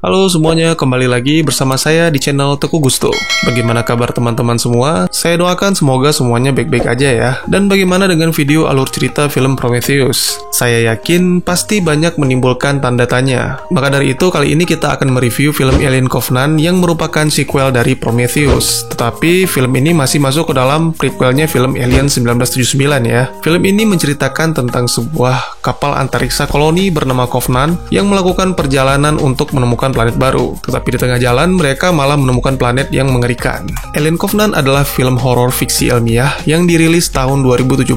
Halo semuanya, kembali lagi bersama saya di channel Teguh Gusto. Bagaimana kabar teman-teman semua? Saya doakan semoga semuanya baik-baik aja ya. Dan bagaimana dengan video alur cerita film Prometheus? Saya yakin pasti banyak menimbulkan tanda tanya. Maka dari itu kali ini kita akan mereview film Alien Covenant yang merupakan sequel dari Prometheus. Tetapi film ini masih masuk ke dalam prequelnya film Alien 1979 ya. Film ini menceritakan tentang sebuah kapal antariksa koloni bernama Covenant yang melakukan perjalanan untuk menemukan planet baru. Tetapi di tengah jalan mereka malah menemukan planet yang mengerikan. Alien Covenant adalah film horor fiksi ilmiah yang dirilis tahun 2017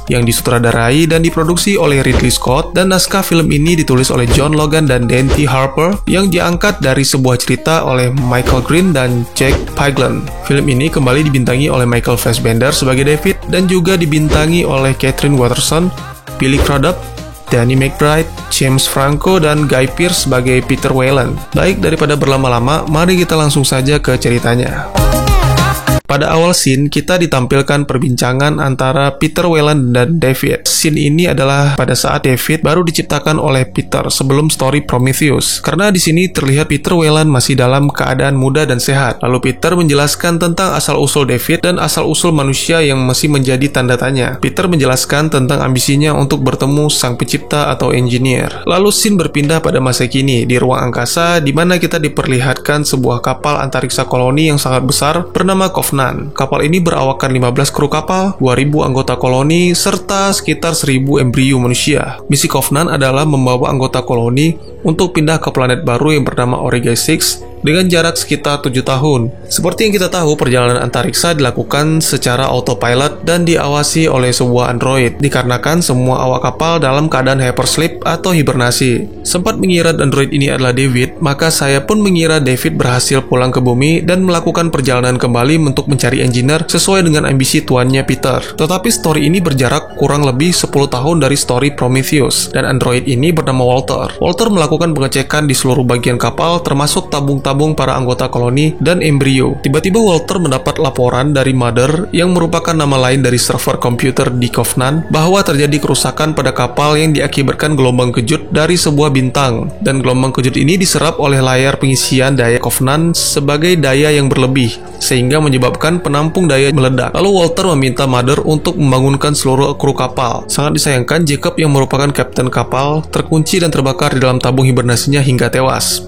yang disutradarai dan diproduksi oleh Ridley Scott, dan naskah film ini ditulis oleh John Logan dan Dan T. Harper yang diangkat dari sebuah cerita oleh Michael Green dan Jack Piglen. Film ini kembali dibintangi oleh Michael Fassbender sebagai David dan juga dibintangi oleh Katherine Waterston, Billy Crudup, Danny McBride, James Franco, dan Guy Pearce sebagai Peter Weyland. Baik, daripada berlama-lama, mari kita langsung saja ke ceritanya. Pada awal scene, kita ditampilkan perbincangan antara Peter Weyland dan David. Scene ini adalah pada saat David baru diciptakan oleh Peter sebelum story Prometheus. Karena di sini terlihat Peter Weyland masih dalam keadaan muda dan sehat. Lalu Peter menjelaskan tentang asal-usul David dan asal-usul manusia yang masih menjadi tanda tanya. Peter menjelaskan tentang ambisinya untuk bertemu sang pencipta atau engineer. Lalu scene berpindah pada masa kini di ruang angkasa di mana kita diperlihatkan sebuah kapal antariksa koloni yang sangat besar bernama Covenant. Kapal ini berawakan 15 kru kapal, 2.000 anggota koloni, serta sekitar 1.000 embrio manusia. Misi Covenant adalah membawa anggota koloni untuk pindah ke planet baru yang bernama Origai 6 dengan jarak sekitar 7 tahun. Seperti yang kita tahu, perjalanan antariksa dilakukan secara autopilot dan diawasi oleh sebuah android, dikarenakan semua awak kapal dalam keadaan hypersleep atau hibernasi. Sempat mengira android ini adalah David, maka saya pun mengira David berhasil pulang ke bumi dan melakukan perjalanan kembali untuk mencari engineer sesuai dengan ambisi tuannya Peter. Tetapi story ini berjarak kurang lebih 10 tahun dari story Prometheus, dan android ini bernama Walter. Walter melakukan pengecekan di seluruh bagian kapal termasuk tabung para anggota koloni dan embrio. Tiba-tiba Walter mendapat laporan dari Mother yang merupakan nama lain dari server komputer di Covenant bahwa terjadi kerusakan pada kapal yang diakibatkan gelombang kejut dari sebuah bintang, dan gelombang kejut ini diserap oleh layar pengisian daya Covenant sebagai daya yang berlebih sehingga menyebabkan penampung daya meledak. Lalu Walter meminta Mother untuk membangunkan seluruh kru kapal. Sangat disayangkan Jacob yang merupakan kapten kapal terkunci dan terbakar di dalam tabung hibernasinya hingga tewas.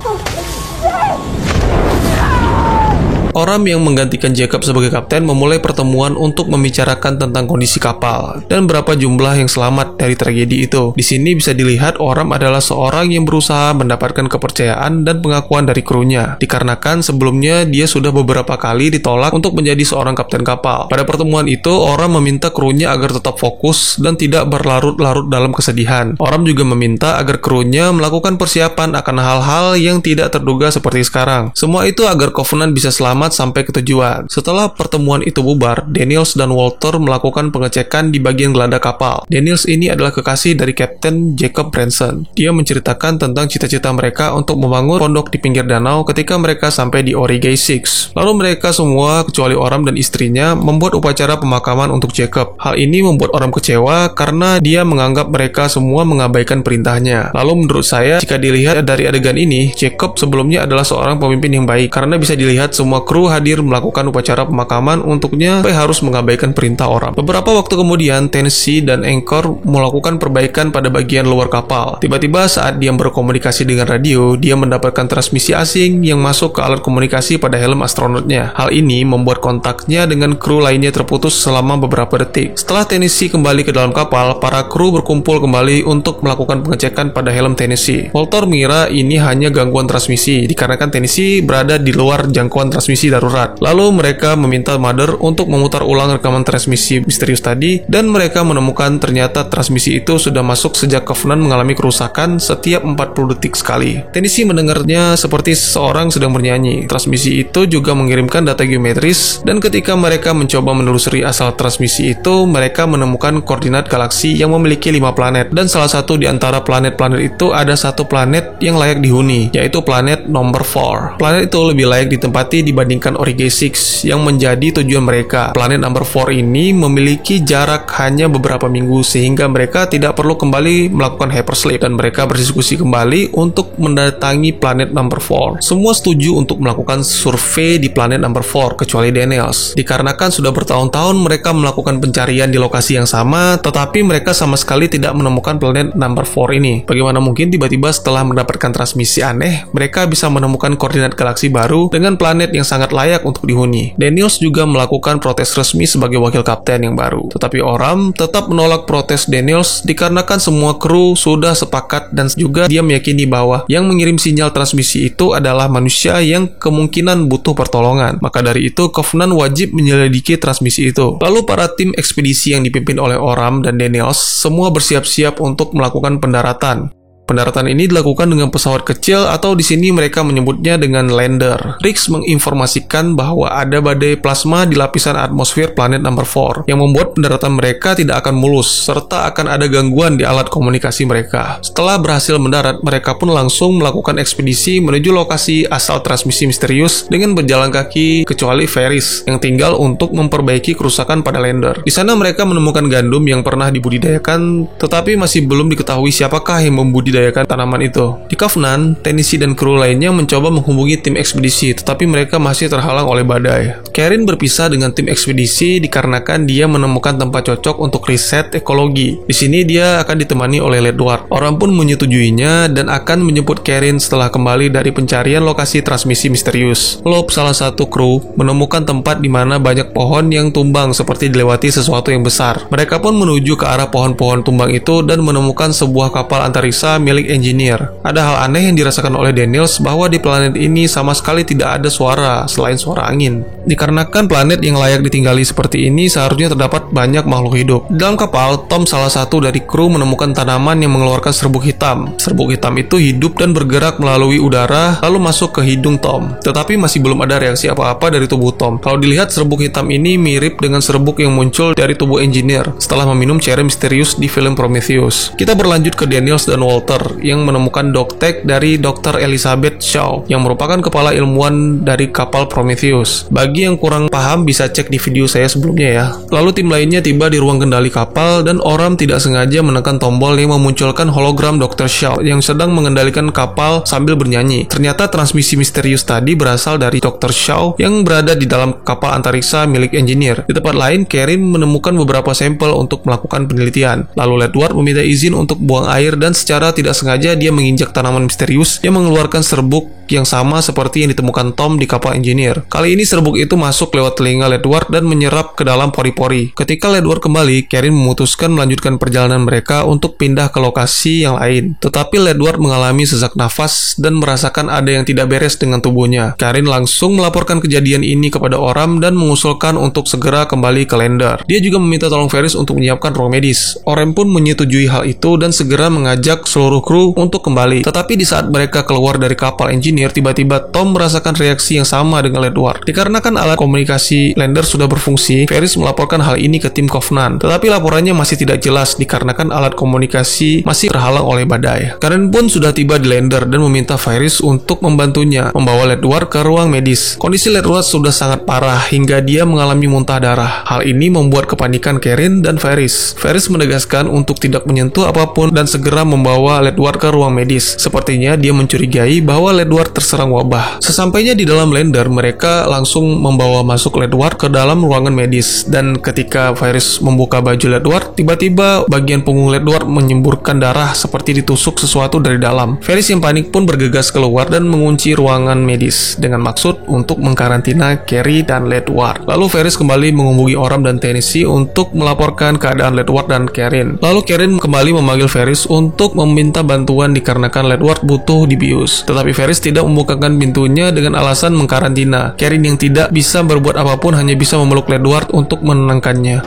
Oram yang menggantikan Jacob sebagai kapten memulai pertemuan untuk membicarakan tentang kondisi kapal dan berapa jumlah yang selamat dari tragedi itu. Di sini bisa dilihat Oram adalah seorang yang berusaha mendapatkan kepercayaan dan pengakuan dari krunya, dikarenakan sebelumnya dia sudah beberapa kali ditolak untuk menjadi seorang kapten kapal. Pada pertemuan itu, Oram meminta krunya agar tetap fokus dan tidak berlarut-larut dalam kesedihan. Oram juga meminta agar krunya melakukan persiapan akan hal-hal yang tidak terduga seperti sekarang. Semua itu agar Covenant bisa selamat sampai ke tujuan. Setelah pertemuan itu bubar, Daniels dan Walter melakukan pengecekan di bagian gelada kapal. Daniels ini adalah kekasih dari Kapten Jacob Branson. Dia menceritakan tentang cita-cita mereka untuk membangun pondok di pinggir danau ketika mereka sampai di Origai 6. Lalu mereka semua, kecuali Oram dan istrinya, membuat upacara pemakaman untuk Jacob. Hal ini membuat Oram kecewa karena dia menganggap mereka semua mengabaikan perintahnya. Lalu menurut saya, jika dilihat dari adegan ini, Jacob sebelumnya adalah seorang pemimpin yang baik karena bisa dilihat semua kru hadir melakukan upacara pemakaman untuknya sampai harus mengabaikan perintah Oram. Beberapa waktu kemudian, Tennessee dan Anchor melakukan perbaikan pada bagian luar kapal. Tiba-tiba saat dia berkomunikasi dengan radio, dia mendapatkan transmisi asing yang masuk ke alat komunikasi pada helm astronotnya. Hal ini membuat kontaknya dengan kru lainnya terputus selama beberapa detik. Setelah Tennessee kembali ke dalam kapal, para kru berkumpul kembali untuk melakukan pengecekan pada helm Tennessee. Walter mengira ini hanya gangguan transmisi, dikarenakan Tennessee berada di luar jangkauan transmisi darurat. Lalu mereka meminta Mother untuk memutar ulang rekaman transmisi misterius tadi, dan mereka menemukan ternyata transmisi itu sudah masuk sejak Covenant mengalami kerusakan setiap 40 detik sekali. Tennessee mendengarnya seperti seseorang sedang bernyanyi. Transmisi itu juga mengirimkan data geometris, dan ketika mereka mencoba menelusuri asal transmisi itu, mereka menemukan koordinat galaksi yang memiliki 5 planet, dan salah satu di antara planet-planet itu ada satu planet yang layak dihuni, yaitu planet nomor 4. Planet itu lebih layak ditempati dibanding dibandingkan Origay 6 yang menjadi tujuan mereka. Planet number 4 ini memiliki jarak hanya beberapa minggu sehingga mereka tidak perlu kembali melakukan hypersleep dan mereka berdiskusi kembali untuk mendatangi planet number 4. Semua setuju untuk melakukan survei di planet number 4 kecuali Daniels. Dikarenakan sudah bertahun-tahun mereka melakukan pencarian di lokasi yang sama, tetapi mereka sama sekali tidak menemukan planet number 4 ini. Bagaimana mungkin tiba-tiba setelah mendapatkan transmisi aneh, mereka bisa menemukan koordinat galaksi baru dengan planet yang sangat layak untuk dihuni. Daniels juga melakukan protes resmi sebagai wakil kapten yang baru. Tetapi Oram tetap menolak protes Daniels dikarenakan semua kru sudah sepakat dan juga dia meyakini bahwa yang mengirim sinyal transmisi itu adalah manusia yang kemungkinan butuh pertolongan. Maka dari itu, Covenant wajib menyelidiki transmisi itu. Lalu para tim ekspedisi yang dipimpin oleh Oram dan Daniels semua bersiap-siap untuk melakukan pendaratan. Pendaratan ini dilakukan dengan pesawat kecil atau di sini mereka menyebutnya dengan lander. Riggs menginformasikan bahwa ada badai plasma di lapisan atmosfer planet number 4 yang membuat pendaratan mereka tidak akan mulus serta akan ada gangguan di alat komunikasi mereka. Setelah berhasil mendarat, mereka pun langsung melakukan ekspedisi menuju lokasi asal transmisi misterius dengan berjalan kaki kecuali Ferris yang tinggal untuk memperbaiki kerusakan pada lander. Di sana mereka menemukan gandum yang pernah dibudidayakan tetapi masih belum diketahui siapakah yang membudidayakan tanaman itu. Di Covenant, Tennessee dan kru lainnya mencoba menghubungi tim ekspedisi, tetapi mereka masih terhalang oleh badai. Karen berpisah dengan tim ekspedisi dikarenakan dia menemukan tempat cocok untuk riset ekologi. Di sini dia akan ditemani oleh Ledward. Orang pun menyetujuinya dan akan menjemput Karen setelah kembali dari pencarian lokasi transmisi misterius. Loeb, salah satu kru, menemukan tempat di mana banyak pohon yang tumbang seperti dilewati sesuatu yang besar. Mereka pun menuju ke arah pohon-pohon tumbang itu dan menemukan sebuah kapal antariksa milik engineer. Ada hal aneh yang dirasakan oleh Daniels bahwa di planet ini sama sekali tidak ada suara selain suara angin. Dikarenakan planet yang layak ditinggali seperti ini seharusnya terdapat banyak makhluk hidup. Di dalam kapal, Tom, salah satu dari kru, menemukan tanaman yang mengeluarkan serbuk hitam. Serbuk hitam itu hidup dan bergerak melalui udara lalu masuk ke hidung Tom. Tetapi masih belum ada reaksi apa-apa dari tubuh Tom. Kalau dilihat, serbuk hitam ini mirip dengan serbuk yang muncul dari tubuh engineer setelah meminum cairan misterius di film Prometheus. Kita berlanjut ke Daniels dan Walter yang menemukan dogtag dari Dr. Elizabeth Shaw yang merupakan kepala ilmuwan dari kapal Prometheus. Bagi yang kurang paham bisa cek di video saya sebelumnya ya. Lalu tim lainnya tiba di ruang kendali kapal dan Oram tidak sengaja menekan tombol yang memunculkan hologram Dr. Shaw yang sedang mengendalikan kapal sambil bernyanyi. Ternyata transmisi misterius tadi berasal dari Dr. Shaw yang berada di dalam kapal antariksa milik engineer. Di tempat lain, Karen menemukan beberapa sampel untuk melakukan penelitian. Lalu Ledward meminta izin untuk buang air dan secara tidak sengaja dia menginjak tanaman misterius yang mengeluarkan serbuk yang sama seperti yang ditemukan Tom di kapal engineer. Kali ini serbuk itu masuk lewat telinga Ledward dan menyerap ke dalam pori-pori. Ketika Ledward kembali, Karen memutuskan melanjutkan perjalanan mereka untuk pindah ke lokasi yang lain. Tetapi Ledward mengalami sesak nafas dan merasakan ada yang tidak beres dengan tubuhnya. Karen langsung melaporkan kejadian ini kepada Oram dan mengusulkan untuk segera kembali ke lander. Dia juga meminta tolong Ferris untuk menyiapkan ruang medis. Oram pun menyetujui hal itu dan segera mengajak seluruh kru untuk kembali. Tetapi di saat mereka keluar dari kapal engineer, tiba-tiba Tom merasakan reaksi yang sama dengan Ledward. Dikarenakan alat komunikasi lander sudah berfungsi, Ferris melaporkan hal ini ke tim Covenant. Tetapi laporannya masih tidak jelas dikarenakan alat komunikasi masih terhalang oleh badai. Karen pun sudah tiba di lander dan meminta Ferris untuk membantunya membawa Ledward ke ruang medis. Kondisi Ledward sudah sangat parah hingga dia mengalami muntah darah. Hal ini membuat kepanikan Karen dan Ferris. Ferris menegaskan untuk tidak menyentuh apapun dan segera membawa Ledward ke ruang medis. Sepertinya dia mencurigai bahwa Ledward terserang wabah. Sesampainya di dalam lander, mereka langsung membawa masuk Ledward ke dalam ruangan medis. Dan ketika Ferris membuka baju Ledward, tiba-tiba bagian punggung Ledward menyemburkan darah seperti ditusuk sesuatu dari dalam. Ferris yang panik pun bergegas keluar dan mengunci ruangan medis dengan maksud untuk mengkarantina Carrie dan Ledward. Lalu Ferris kembali menghubungi Oram dan Tennessee untuk melaporkan keadaan Ledward dan Karen. Lalu Karen kembali memanggil Ferris untuk meminta bantuan dikarenakan Ledward butuh dibius. Tetapi Ferris tidak membukakan pintunya dengan alasan mengkarantina. Karen yang tidak bisa berbuat apapun hanya bisa memeluk Ledward untuk menenangkannya.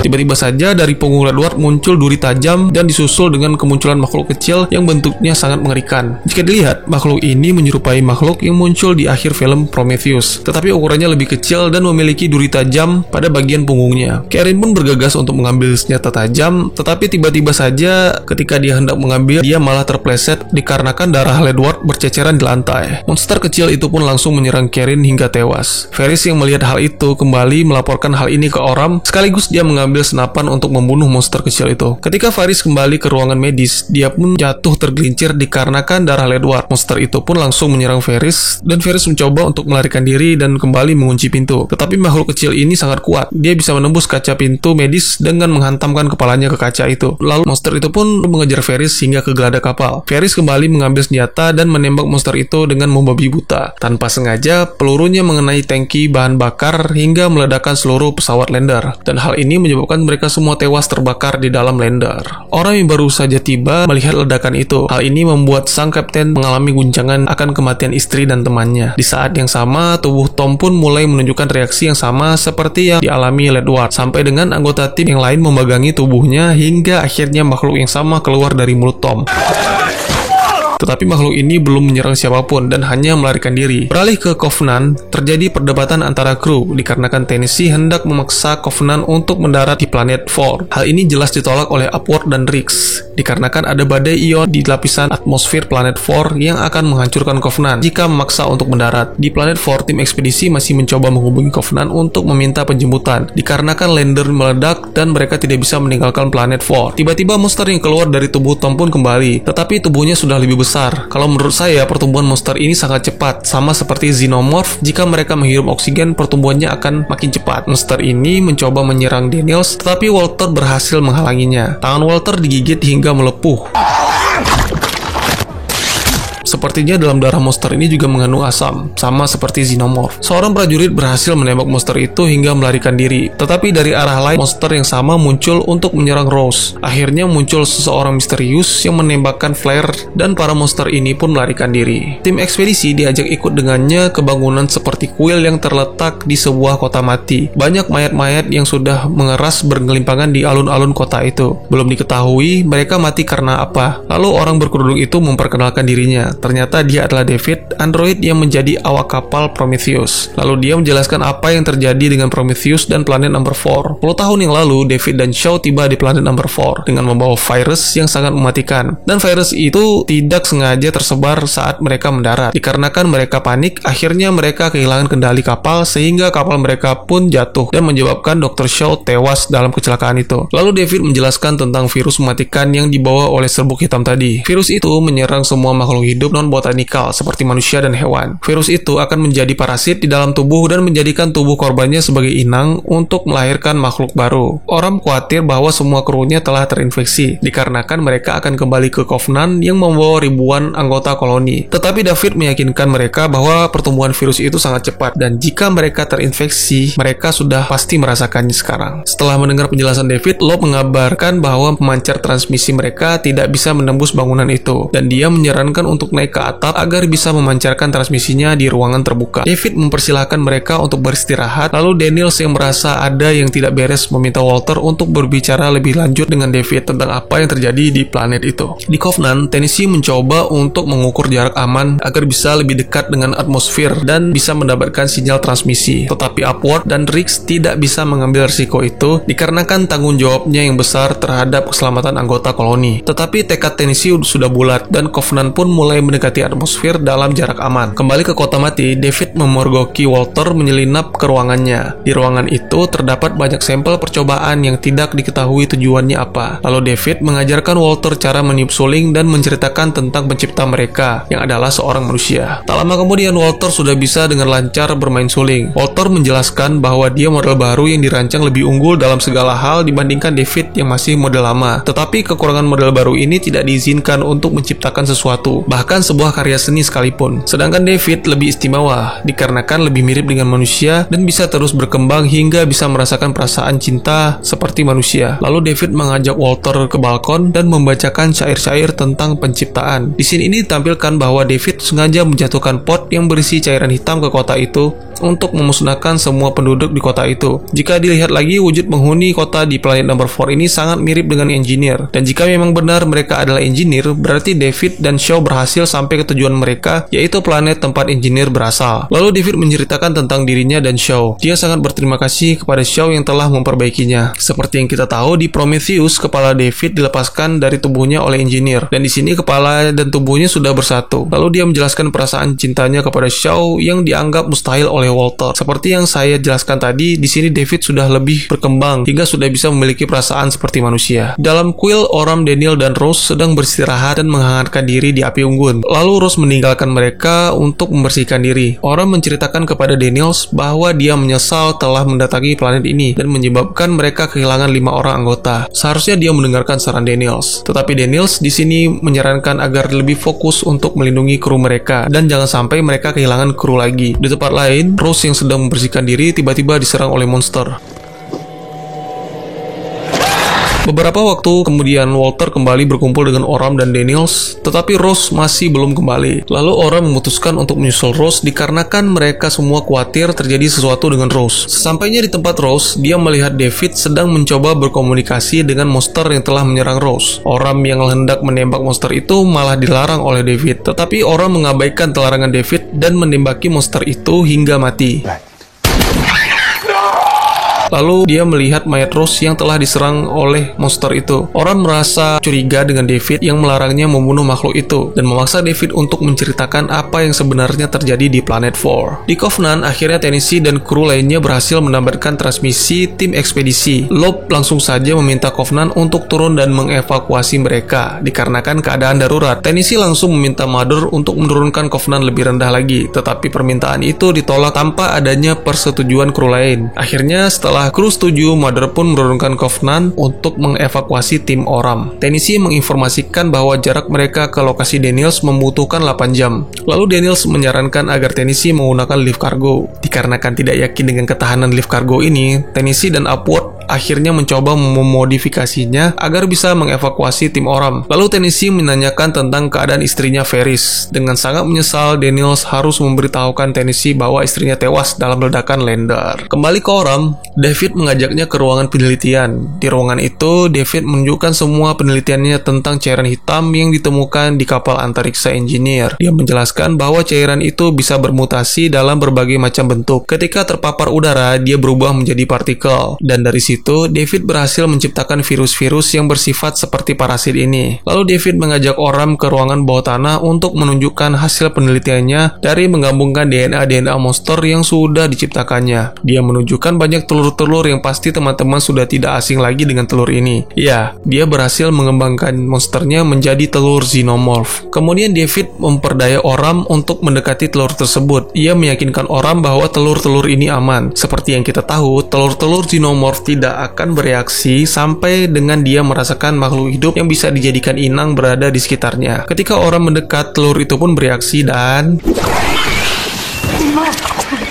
Tiba-tiba saja dari punggung Ledward muncul duri tajam dan disusul dengan kemunculan makhluk kecil yang bentuknya sangat mengerikan. Jika dilihat, makhluk ini menyerupai makhluk yang muncul di akhir film Prometheus, tetapi ukurannya lebih kecil dan memiliki duri tajam pada bagian punggungnya. Karen pun bergegas untuk mengambil senjata tajam, tetapi tiba-tiba saja ketika dia hendak mengambil, dia malah terpleset dikarenakan darah Ledward berceceran di lantai. Monster kecil itu pun langsung menyerang Karen hingga tewas. Varys yang melihat hal itu kembali melaporkan hal ini ke Oram, sekaligus dia mengambil senapan untuk membunuh monster kecil itu. Ketika Varys kembali ke ruangan medis, dia pun jatuh tergelincir dikarenakan darah Ledward. Monster itu pun langsung menyerang Varys, dan Varys mencoba untuk melarikan diri dan kembali mengunci pintu. Tetapi makhluk kecil ini sangat kuat. Dia bisa menembus kaca pintu medis dengan menghantamkan kepalanya ke kaca itu. Lalu monster itu pun mengejar Varys hingga ke geladak kapal. Varys kembali mengambil senjata dan menembak monster itu dengan membabi buta. Tanpa sengaja, pelurunya mengenai tangki bahan bakar hingga meledakkan seluruh pesawat lander. Dan hal ini menyebabkan mereka semua tewas terbakar di dalam lander. Orang yang baru saja tiba melihat ledakan itu. Hal ini membuat sang kapten mengalami guncangan akan kematian istri dan temannya. Di saat yang sama, tubuh Tom pun mulai menunjukkan reaksi yang sama seperti yang dialami Ledward, sampai dengan anggota tim yang lain memegangi tubuhnya hingga akhirnya makhluk yang sama keluar dari mulut Tom. Tetapi makhluk ini belum menyerang siapapun dan hanya melarikan diri. Beralih ke Covenant, terjadi perdebatan antara kru dikarenakan Tennessee hendak memaksa Covenant untuk mendarat di planet 4. Hal ini jelas ditolak oleh Upward dan Riggs dikarenakan ada badai ion di lapisan atmosfer planet 4 yang akan menghancurkan Covenant jika memaksa untuk mendarat. Di planet 4, tim ekspedisi masih mencoba menghubungi Covenant untuk meminta penjemputan dikarenakan lander meledak dan mereka tidak bisa meninggalkan planet 4. Tiba-tiba monster yang keluar dari tubuh Tom pun kembali, tetapi tubuhnya sudah lebih besar. Kalau menurut saya, pertumbuhan monster ini sangat cepat, sama seperti Xenomorph. Jika mereka menghirup oksigen, pertumbuhannya akan makin cepat. Monster ini mencoba menyerang Daniels, tetapi Walter berhasil menghalanginya. Tangan Walter digigit hingga melepuh. Sepertinya dalam darah monster ini juga mengandung asam, sama seperti Xenomorph. Seorang prajurit berhasil menembak monster itu hingga melarikan diri, tetapi dari arah lain monster yang sama muncul untuk menyerang Rose. Akhirnya muncul seseorang misterius yang menembakkan flare dan para monster ini pun melarikan diri. Tim ekspedisi diajak ikut dengannya ke bangunan seperti kuil yang terletak di sebuah kota mati. Banyak mayat-mayat yang sudah mengeras bergelimpangan di alun-alun kota itu. Belum diketahui mereka mati karena apa. Lalu orang berkerudung itu memperkenalkan dirinya. Ternyata dia adalah David, android yang menjadi awak kapal Prometheus. Lalu dia menjelaskan apa yang terjadi dengan Prometheus dan planet number 4. 10 tahun yang lalu, David dan Shaw tiba di planet number 4 dengan membawa virus yang sangat mematikan. Dan virus itu tidak sengaja tersebar saat mereka mendarat. Dikarenakan mereka panik, akhirnya mereka kehilangan kendali kapal sehingga kapal mereka pun jatuh dan menyebabkan Dr. Shaw tewas dalam kecelakaan itu. Lalu David menjelaskan tentang virus mematikan yang dibawa oleh serbuk hitam tadi. Virus itu menyerang semua makhluk hidup non-botanikal seperti manusia dan hewan. Virus itu akan menjadi parasit di dalam tubuh dan menjadikan tubuh korbannya sebagai inang untuk melahirkan makhluk baru. Oram khawatir bahwa semua krunya telah terinfeksi dikarenakan mereka akan kembali ke Covenant yang membawa ribuan anggota koloni. Tetapi David meyakinkan mereka bahwa pertumbuhan virus itu sangat cepat dan jika mereka terinfeksi, mereka sudah pasti merasakannya sekarang. Setelah mendengar penjelasan David, Lop mengabarkan bahwa pemancar transmisi mereka tidak bisa menembus bangunan itu dan dia menyarankan untuk naik ke atap agar bisa memancarkan transmisinya di ruangan terbuka. David mempersilahkan mereka untuk beristirahat, lalu Daniels yang merasa ada yang tidak beres meminta Walter untuk berbicara lebih lanjut dengan David tentang apa yang terjadi di planet itu. Di Covenant, Tennessee mencoba untuk mengukur jarak aman agar bisa lebih dekat dengan atmosfer dan bisa mendapatkan sinyal transmisi. Tetapi Upward dan Riggs tidak bisa mengambil risiko itu dikarenakan tanggung jawabnya yang besar terhadap keselamatan anggota koloni. Tetapi tekad Tennessee sudah bulat dan Covenant pun mulai mendekati atmosfer dalam jarak aman. Kembali ke kota mati, David memergoki Walter menyelinap ke ruangannya. Di ruangan itu terdapat banyak sampel percobaan yang tidak diketahui tujuannya apa. Lalu David mengajarkan Walter cara meniup suling dan menceritakan tentang pencipta mereka yang adalah seorang manusia. Tak lama kemudian Walter sudah bisa dengan lancar bermain suling. Walter menjelaskan bahwa dia model baru yang dirancang lebih unggul dalam segala hal dibandingkan David yang masih model lama. Tetapi kekurangan model baru ini tidak diizinkan untuk menciptakan sesuatu. Bahkan bahkan sebuah karya seni sekalipun. Sedangkan David lebih istimewa, dikarenakan lebih mirip dengan manusia dan bisa terus berkembang hingga bisa merasakan perasaan cinta seperti manusia. Lalu David mengajak Walter ke balkon dan membacakan syair-syair tentang penciptaan. Di sini ini ditampilkan bahwa David sengaja menjatuhkan pot yang berisi cairan hitam ke kota itu untuk memusnahkan semua penduduk di kota itu. Jika dilihat lagi, wujud penghuni kota di planet number 4 ini sangat mirip dengan engineer. Dan jika memang benar mereka adalah engineer, berarti David dan Shaw berhasil sampai ke tujuan mereka, yaitu planet tempat engineer berasal. Lalu David menceritakan tentang dirinya dan Shaw. Dia sangat berterima kasih kepada Shaw yang telah memperbaikinya. Seperti yang kita tahu, di Prometheus, kepala David dilepaskan dari tubuhnya oleh engineer. Dan di sini kepala dan tubuhnya sudah bersatu. Lalu dia menjelaskan perasaan cintanya kepada Shaw yang dianggap mustahil oleh Walter. Seperti yang saya jelaskan tadi, di sini David sudah lebih berkembang hingga sudah bisa memiliki perasaan seperti manusia. Dalam kuil, Oram, Daniel, dan Rose sedang beristirahat dan menghangatkan diri di api unggun. Lalu Rose meninggalkan mereka untuk membersihkan diri. Oram menceritakan kepada Daniels bahwa dia menyesal telah mendatangi planet ini dan menyebabkan mereka kehilangan 5 orang anggota. Seharusnya dia mendengarkan saran Daniels, tetapi Daniels di sini menyarankan agar lebih fokus untuk melindungi kru mereka dan jangan sampai mereka kehilangan kru lagi. Di tempat lain, Rose yang sedang membersihkan diri tiba-tiba diserang oleh monster. Beberapa waktu kemudian, Walter kembali berkumpul dengan Oram dan Daniels, tetapi Rose masih belum kembali. Lalu Oram memutuskan untuk menyusul Rose dikarenakan mereka semua khawatir terjadi sesuatu dengan Rose. Sesampainya di tempat Rose, dia melihat David sedang mencoba berkomunikasi dengan monster yang telah menyerang Rose. Oram yang hendak menembak monster itu malah dilarang oleh David, tetapi Oram mengabaikan larangan David dan menembaki monster itu hingga mati. Lalu dia melihat mayat Rose yang telah diserang oleh monster itu. Oram merasa curiga dengan David yang melarangnya membunuh makhluk itu dan memaksa David untuk menceritakan apa yang sebenarnya terjadi di Planet 4. Di Covenant, akhirnya Tennessee dan kru lainnya berhasil menambahkan transmisi tim ekspedisi. Loeb langsung saja meminta Covenant untuk turun dan mengevakuasi mereka dikarenakan keadaan darurat. Tennessee langsung meminta Mother untuk menurunkan Covenant lebih rendah lagi, tetapi permintaan itu ditolak tanpa adanya persetujuan kru lain. Akhirnya setelah kru setuju, Mother pun menurunkan Covenant untuk mengevakuasi tim Oram. Tennessee menginformasikan bahwa jarak mereka ke lokasi Daniels membutuhkan 8 jam. Lalu Daniels menyarankan agar Tennessee menggunakan lift cargo. Dikarenakan tidak yakin dengan ketahanan lift cargo ini, Tennessee dan Upward akhirnya mencoba memodifikasinya agar bisa mengevakuasi tim Oram. Lalu Tennessee menanyakan tentang keadaan istrinya Ferris. Dengan sangat menyesal, Daniels harus memberitahukan Tennessee bahwa istrinya tewas dalam ledakan lander. Kembali ke Oram, David mengajaknya ke ruangan penelitian. Di ruangan itu, David menunjukkan semua penelitiannya tentang cairan hitam yang ditemukan di kapal antariksa engineer. Dia menjelaskan bahwa cairan itu bisa bermutasi dalam berbagai macam bentuk. Ketika terpapar udara, dia berubah menjadi partikel. Dan dari situ, David berhasil menciptakan virus-virus yang bersifat seperti parasit ini. Lalu David mengajak Oram ke ruangan bawah tanah untuk menunjukkan hasil penelitiannya dari menggabungkan DNA monster yang sudah diciptakannya. Dia menunjukkan banyak telur-telur yang pasti teman-teman sudah tidak asing lagi dengan telur ini. Ya, dia berhasil mengembangkan monsternya menjadi telur xenomorph. Kemudian David memperdaya Oram untuk mendekati telur tersebut. Ia meyakinkan Oram bahwa telur-telur ini aman. Seperti yang kita tahu, telur-telur xenomorph tidak akan bereaksi sampai dengan dia merasakan makhluk hidup yang bisa dijadikan inang berada di sekitarnya. Ketika Oram mendekat, telur itu pun bereaksi dan...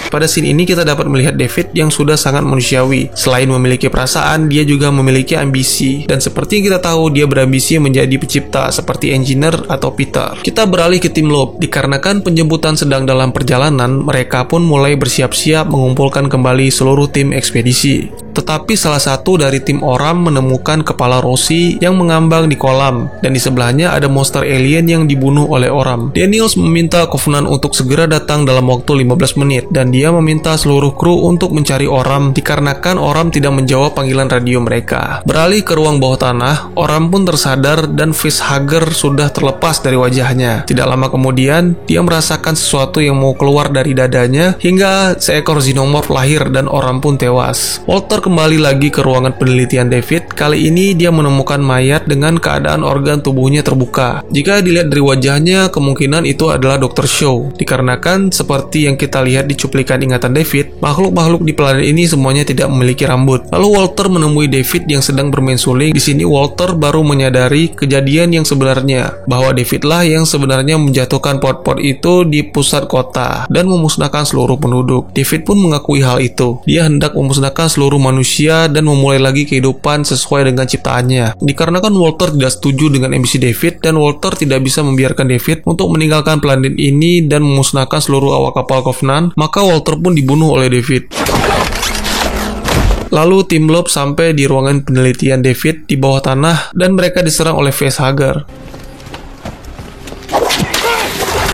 Pada scene ini kita dapat melihat David yang sudah sangat manusiawi. Selain memiliki perasaan, dia juga memiliki ambisi. Dan seperti yang kita tahu, dia berambisi menjadi pencipta seperti engineer atau Peter. Kita beralih ke tim Loeb. Dikarenakan penjemputan sedang dalam perjalanan, mereka pun mulai bersiap-siap mengumpulkan kembali seluruh tim ekspedisi. Tetapi salah satu dari tim Oram menemukan kepala Rosie yang mengambang di kolam, dan di sebelahnya ada monster alien yang dibunuh oleh Oram. Daniels meminta Covenant untuk segera datang dalam waktu 15 menit, dan dia meminta seluruh kru untuk mencari Oram dikarenakan Oram tidak menjawab panggilan radio mereka. Beralih ke ruang bawah tanah, Oram pun tersadar dan facehugger sudah terlepas dari wajahnya. Tidak lama kemudian, dia merasakan sesuatu yang mau keluar dari dadanya hingga seekor xenomorph lahir dan Oram pun tewas. Walter kembali lagi ke ruangan penelitian David. Kali ini dia menemukan mayat dengan keadaan organ tubuhnya terbuka. Jika dilihat dari wajahnya, kemungkinan itu adalah Dr. Shaw. Dikarenakan seperti yang kita lihat di cuplikan ingatan David, makhluk-makhluk di planet ini semuanya tidak memiliki rambut. Lalu Walter menemui David yang sedang bermain suling. Di sini Walter baru menyadari kejadian yang sebenarnya, bahwa David lah yang sebenarnya menjatuhkan pot-pot itu di pusat kota dan memusnahkan seluruh penduduk. David pun mengakui hal itu. Dia hendak memusnahkan seluruh manusia dan memulai lagi kehidupan sesuai dengan ciptaannya. Dikarenakan Walter tidak setuju dengan ambisi David dan Walter tidak bisa membiarkan David untuk meninggalkan planet ini dan memusnahkan seluruh awak kapal Covenant, maka Walter pun dibunuh oleh David. Lalu tim Loeb sampai di ruangan penelitian David di bawah tanah dan mereka diserang oleh Facehugger.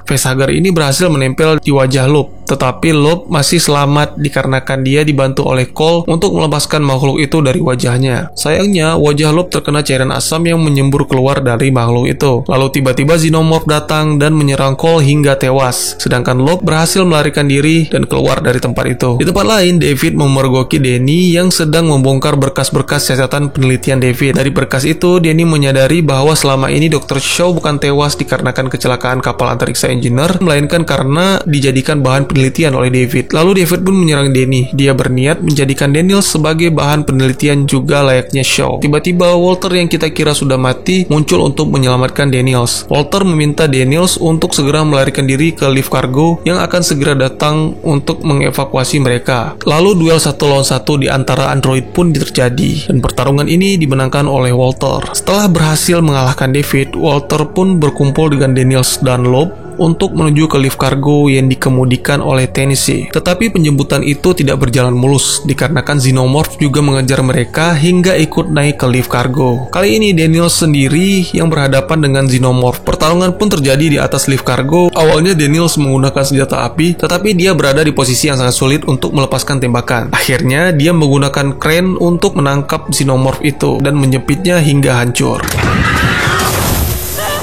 Facehugger ini berhasil menempel di wajah Loeb, tetapi Loeb masih selamat dikarenakan dia dibantu oleh Cole untuk melepaskan makhluk itu dari wajahnya. Sayangnya, wajah Loeb terkena cairan asam yang menyembur keluar dari makhluk itu. Lalu tiba-tiba Xenomorph datang dan menyerang Cole hingga tewas, sedangkan Loeb berhasil melarikan diri dan keluar dari tempat itu. Di tempat lain, David memergoki Danny yang sedang membongkar berkas-berkas catatan penelitian David. Dari berkas itu, Danny menyadari bahwa selama ini Dr. Shaw bukan tewas dikarenakan kecelakaan kapal antariksa Engineer, melainkan karena dijadikan bahan penelitian oleh David. Lalu David pun menyerang Danny. Dia berniat menjadikan Daniels sebagai bahan penelitian juga layaknya Shaw. Tiba-tiba Walter yang kita kira sudah mati muncul untuk menyelamatkan Daniels. Walter meminta Daniels untuk segera melarikan diri ke lift kargo yang akan segera datang untuk mengevakuasi mereka. Lalu duel 1 lawan 1 di antara android pun terjadi dan pertarungan ini dimenangkan oleh Walter. Setelah berhasil mengalahkan David, Walter pun berkumpul dengan Daniels dan Loeb untuk menuju ke lift kargo yang dikemudikan oleh Tennessee. Tetapi penjemputan itu tidak berjalan mulus dikarenakan Xenomorph juga mengejar mereka hingga ikut naik ke lift kargo. Kali ini Daniels sendiri yang berhadapan dengan Xenomorph. Pertarungan pun terjadi di atas lift kargo. Awalnya Daniels menggunakan senjata api, tetapi dia berada di posisi yang sangat sulit untuk melepaskan tembakan. Akhirnya dia menggunakan crane untuk menangkap Xenomorph itu dan menjepitnya hingga hancur.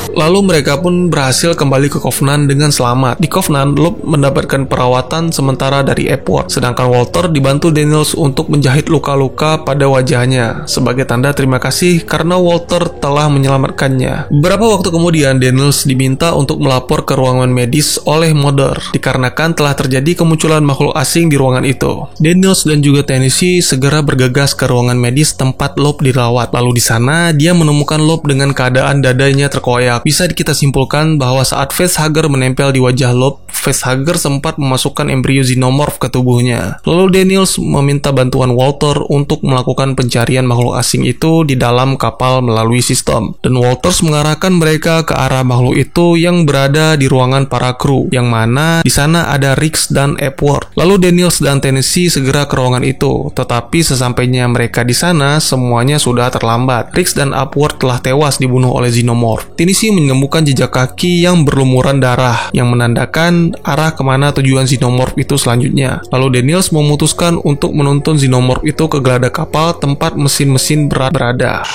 Lalu mereka pun berhasil kembali ke Covenant dengan selamat. Di Covenant, Loeb mendapatkan perawatan sementara dari Epworth, sedangkan Walter dibantu Daniels untuk menjahit luka-luka pada wajahnya sebagai tanda terima kasih karena Walter telah menyelamatkannya. Beberapa waktu kemudian, Daniels diminta untuk melapor ke ruangan medis oleh Mulder dikarenakan telah terjadi kemunculan makhluk asing di ruangan itu. Daniels dan juga Tennessee segera bergegas ke ruangan medis tempat Loeb dirawat. Lalu di sana, dia menemukan Loeb dengan keadaan dadanya terkoyak. Bisa kita simpulkan bahwa saat Facehugger menempel di wajah Loeb, Facehugger sempat memasukkan embrio Xenomorph ke tubuhnya. Lalu Daniels meminta bantuan Walter untuk melakukan pencarian makhluk asing itu di dalam kapal melalui sistem. Dan Walters mengarahkan mereka ke arah makhluk itu yang berada di ruangan para kru, yang mana di sana ada Riggs dan Epworth. Lalu Daniels dan Tennessee segera ke ruangan itu, tetapi sesampainya mereka di sana, semuanya sudah terlambat. Riggs dan Epworth telah tewas dibunuh oleh Xenomorph. Tennessee menemukan jejak kaki yang berlumuran darah yang menandakan arah kemana tujuan Xenomorph itu selanjutnya. Lalu Daniels memutuskan untuk menuntun Xenomorph itu ke geladak kapal tempat mesin-mesin berat berada.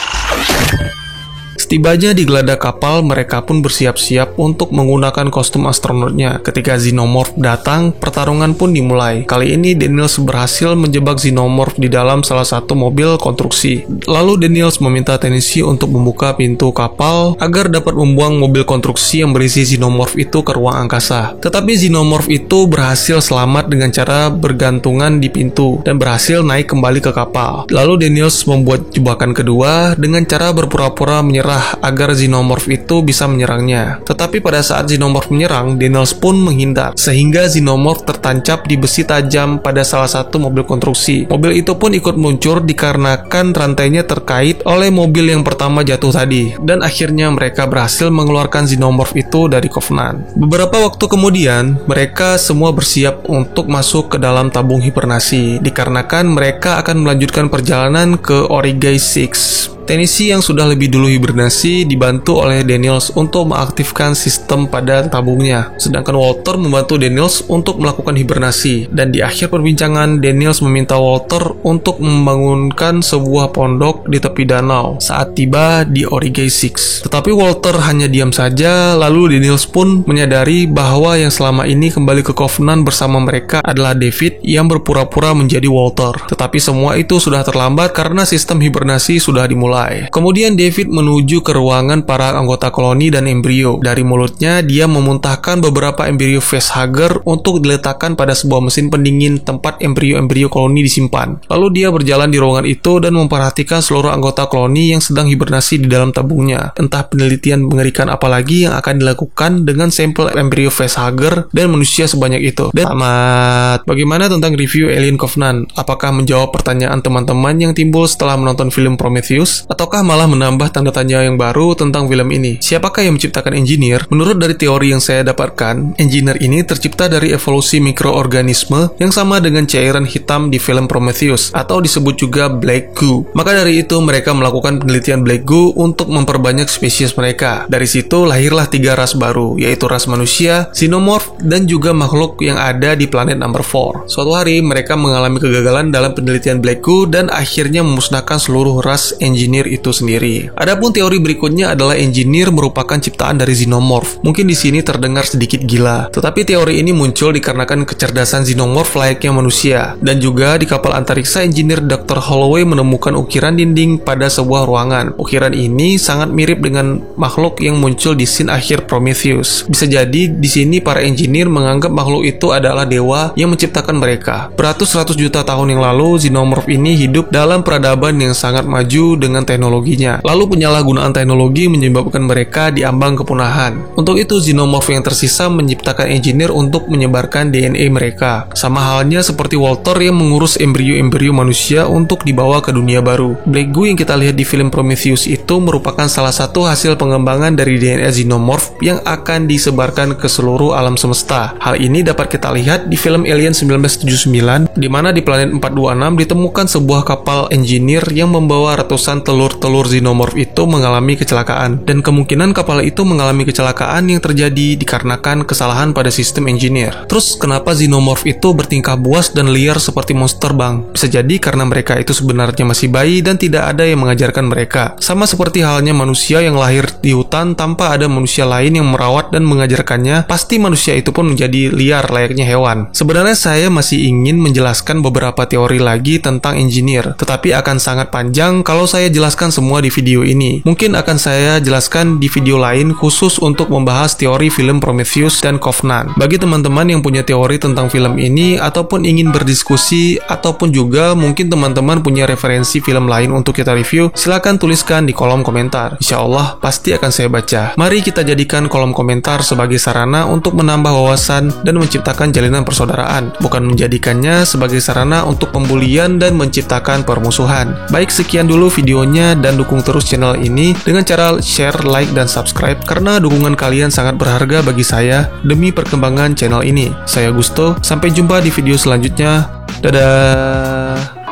Setibanya di geladak kapal, mereka pun bersiap-siap untuk menggunakan kostum astronotnya. Ketika Xenomorph datang, pertarungan pun dimulai. Kali ini Daniels berhasil menjebak Xenomorph di dalam salah satu mobil konstruksi. Lalu Daniels meminta Tennessee untuk membuka pintu kapal agar dapat membuang mobil konstruksi yang berisi Xenomorph itu ke ruang angkasa. Tetapi Xenomorph itu berhasil selamat dengan cara bergantungan di pintu dan berhasil naik kembali ke kapal. Lalu Daniels membuat jebakan kedua dengan cara berpura-pura menyerah agar Xenomorph itu bisa menyerangnya. Tetapi pada saat Xenomorph menyerang, Daniels pun menghindar, sehingga Xenomorph tertancap di besi tajam pada salah satu mobil konstruksi. Mobil itu pun ikut meluncur dikarenakan rantainya terkait oleh mobil yang pertama jatuh tadi, dan akhirnya mereka berhasil mengeluarkan Xenomorph itu dari Covenant. Beberapa waktu kemudian, mereka semua bersiap untuk masuk ke dalam tabung hibernasi, dikarenakan mereka akan melanjutkan perjalanan ke Origay 6. Teknisi yang sudah lebih dulu hibernasi dibantu oleh Daniels untuk mengaktifkan sistem pada tabungnya, sedangkan Walter membantu Daniels untuk melakukan hibernasi. Dan di akhir perbincangan, Daniels meminta Walter untuk membangunkan sebuah pondok di tepi danau saat tiba di Origay 6. Tetapi Walter hanya diam saja, lalu Daniels pun menyadari bahwa yang selama ini kembali ke Covenant bersama mereka adalah David yang berpura-pura menjadi Walter. Tetapi semua itu sudah terlambat karena sistem hibernasi sudah dimulai. Kemudian David menuju ke ruangan para anggota koloni dan embrio. Dari mulutnya, dia memuntahkan beberapa embrio facehugger untuk diletakkan pada sebuah mesin pendingin tempat embrio-embrio koloni disimpan. Lalu dia berjalan di ruangan itu dan memperhatikan seluruh anggota koloni yang sedang hibernasi di dalam tabungnya. Entah penelitian mengerikan apa lagi yang akan dilakukan dengan sampel embrio facehugger dan manusia sebanyak itu. Dan tamat. Bagaimana tentang review Alien Covenant? Apakah menjawab pertanyaan teman-teman yang timbul setelah menonton film Prometheus? Ataukah malah menambah tanda tanya yang baru tentang film ini? Siapakah yang menciptakan engineer? Menurut dari teori yang saya dapatkan, engineer ini tercipta dari evolusi mikroorganisme yang sama dengan cairan hitam di film Prometheus, atau disebut juga Black Goo. Maka dari itu mereka melakukan penelitian Black Goo untuk memperbanyak spesies mereka. Dari situ lahirlah 3 ras baru, yaitu ras manusia, xenomorph, dan juga makhluk yang ada di planet number 4. Suatu hari mereka mengalami kegagalan dalam penelitian Black Goo dan akhirnya memusnahkan seluruh ras engineer itu sendiri. Adapun teori berikutnya adalah engineer merupakan ciptaan dari xenomorph. Mungkin di sini terdengar sedikit gila, tetapi teori ini muncul dikarenakan kecerdasan xenomorph layaknya manusia. Dan juga di kapal antariksa, engineer Dr. Holloway menemukan ukiran dinding pada sebuah ruangan. Ukiran ini sangat mirip dengan makhluk yang muncul di scene akhir Prometheus. Bisa jadi di sini para engineer menganggap makhluk itu adalah dewa yang menciptakan mereka. Beratus-ratus juta tahun yang lalu, xenomorph ini hidup dalam peradaban yang sangat maju dengan teknologinya. Lalu penyalahgunaan teknologi menyebabkan mereka diambang kepunahan. Untuk itu, xenomorph yang tersisa menciptakan engineer untuk menyebarkan DNA mereka. Sama halnya seperti Walter yang mengurus embrio-embrio manusia untuk dibawa ke dunia baru. Black Goo yang kita lihat di film Prometheus itu merupakan salah satu hasil pengembangan dari DNA xenomorph yang akan disebarkan ke seluruh alam semesta. Hal ini dapat kita lihat di film Alien 1979, di mana di planet 426 ditemukan sebuah kapal engineer yang membawa ratusan telur-telur xenomorph itu mengalami kecelakaan, dan kemungkinan kapal itu mengalami kecelakaan yang terjadi dikarenakan kesalahan pada sistem engineer. Terus kenapa xenomorph itu bertingkah buas dan liar seperti monster, bang? Bisa jadi karena mereka itu sebenarnya masih bayi dan tidak ada yang mengajarkan mereka. Sama seperti halnya manusia yang lahir di hutan tanpa ada manusia lain yang merawat dan mengajarkannya, pasti manusia itu pun menjadi liar layaknya hewan. Sebenarnya saya masih ingin menjelaskan beberapa teori lagi tentang engineer, tetapi akan sangat panjang kalau saya jelaskan semua di video ini. Mungkin akan saya jelaskan di video lain khusus untuk membahas teori film Prometheus dan Covenant. Bagi teman-teman yang punya teori tentang film ini ataupun ingin berdiskusi, ataupun juga mungkin teman-teman punya referensi film lain untuk kita review, silahkan tuliskan di kolom komentar. Insya Allah pasti akan saya baca. Mari kita jadikan kolom komentar sebagai sarana untuk menambah wawasan dan menciptakan jalinan persaudaraan, bukan menjadikannya sebagai sarana untuk pembulian dan menciptakan permusuhan. Baik, sekian dulu videonya, dan dukung terus channel ini dengan cara share, like, dan subscribe, karena dukungan kalian sangat berharga bagi saya demi perkembangan channel ini. Saya Gusto, sampai jumpa di video selanjutnya. Dadah.